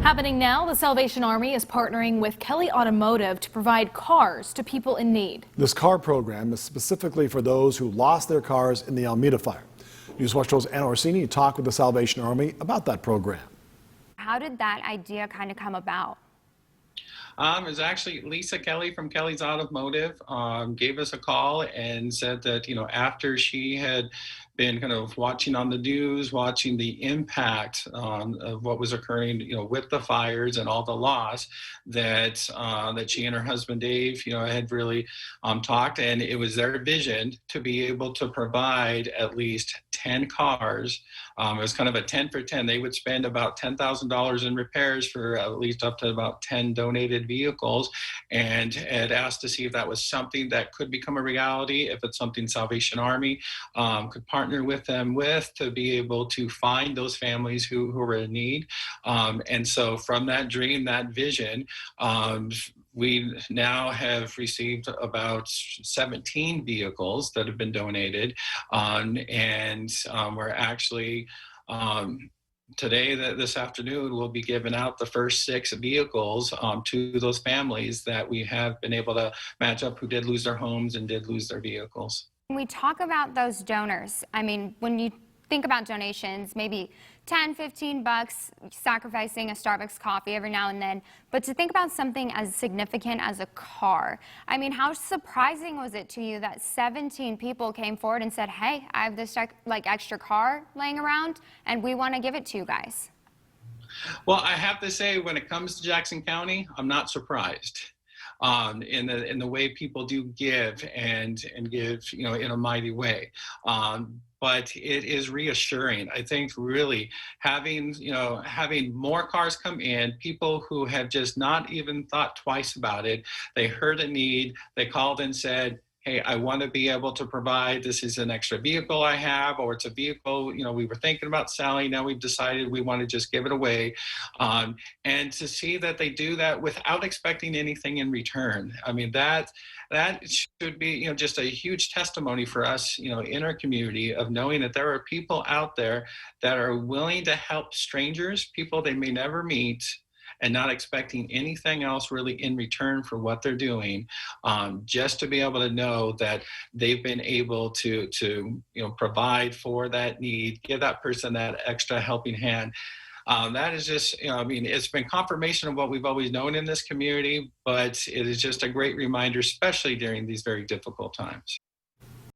Happening now, the Salvation Army is partnering with Kelly Automotive to provide cars to people in need. This car program is specifically for those who lost their cars in the Almeda Fire. Newswatch 12's Anna Orsini talked with the Salvation Army about that program. How did that idea kind of come about? It was actually Lisa Kelly from Kelly's Automotive gave us a call and said that, after she had been kind of watching on the news, watching the impact of what was occurring, with the fires and all the loss, that she and her husband Dave, had really talked, and it was their vision to be able to provide at least 10 cars. It was kind of a 10 for 10. They would spend about $10,000 in repairs for at least up to about 10 donated vehicles, and had asked to see if that was something that could become a reality, if it's something Salvation Army could partner with them to be able to find those families who were in need. And so from that dream, that vision, we now have received about 17 vehicles that have been donated, and we're actually today, this afternoon, we'll be giving out the first 6 vehicles to those families that we have been able to match up who did lose their homes and did lose their vehicles. When we talk about those donors, I mean, when you think about donations, maybe 10, 15 bucks, sacrificing a Starbucks coffee every now and then, but to think about something as significant as a car, I mean, how surprising was it to you that 17 people came forward and said, hey, I have this extra car laying around and we want to give it to you guys? Well, I have to say, when it comes to Jackson County, I'm not surprised. In the way people do give and give, in a mighty way. But it is reassuring. I think really having more cars come in, people who have just not even thought twice about it, they heard a need, they called and said, hey, I want to be able to provide, this is an extra vehicle I have, or it's a vehicle, we were thinking about selling, now we've decided we want to just give it away. And to see that they do that without expecting anything in return. I mean, that should be, just a huge testimony for us, in our community, of knowing that there are people out there that are willing to help strangers, people they may never meet, and not expecting anything else really in return for what they're doing, just to be able to know that they've been able to provide for that need, give that person that extra helping hand. That is just, it's been confirmation of what we've always known in this community, but it is just a great reminder, especially during these very difficult times.